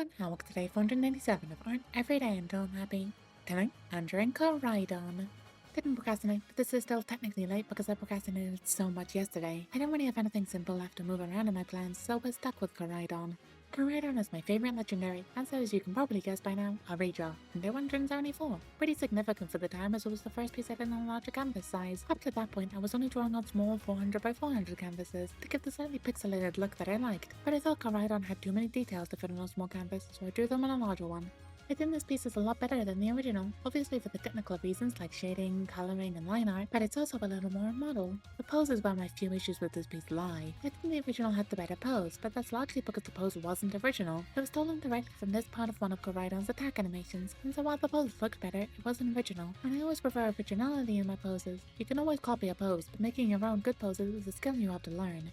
everyone, and welcome to day 497 of Art Every Day Until I'm Happy. Tonight, I'm drawing Koraidon. Didn't procrastinate, but this is still technically late because I procrastinated so much yesterday. I don't really have anything simple left to move around in my plans, so I was stuck with Koraidon. Koraidon is my favorite legendary, and so as you can probably guess by now, a redraw, and they're 174. Pretty significant for the time as it was the first piece I did on a larger canvas size. Up to that point, I was only drawing on small 400 by 400 canvases to give the slightly pixelated look that I liked, but I thought Koraidon had too many details to fit on a small canvas, so I drew them on a larger one. I think this piece is a lot better than the original, obviously for the technical reasons like shading, colouring and line art, but it's also a little more model. The pose is where my few issues with this piece lie. I think the original had the better pose, but that's largely because the pose wasn't original. It was stolen directly from this part of one of Koraidon's attack animations, and so while the pose looked better, it wasn't original, and I always prefer originality in my poses. You can always copy a pose, but making your own good poses is a skill you have to learn.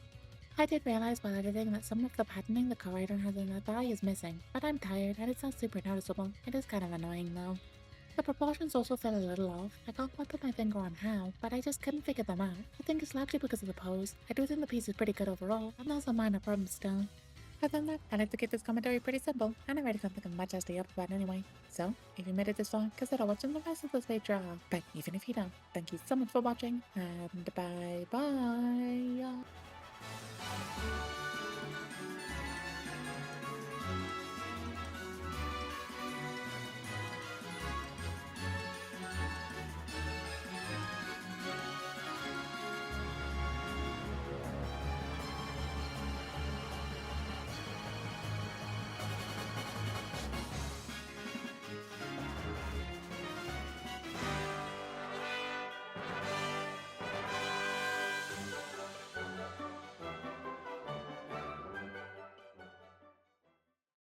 I did realize while editing that some of the patterning the Koraidon has in the thigh is missing, but I'm tired and it's not super noticeable. It is kind of annoying though. The proportions also feel a little off. I can't quite put my finger on how, but I just couldn't figure them out. I think it's largely because of the pose. I do think the piece is pretty good overall, and there's some minor problems still. Other than that, I like to keep this commentary pretty simple, and I really don't think I'm much else to yap about anyway. So, if you made it this far, consider watching the rest of this video. But even if you don't, thank you so much for watching, and bye bye!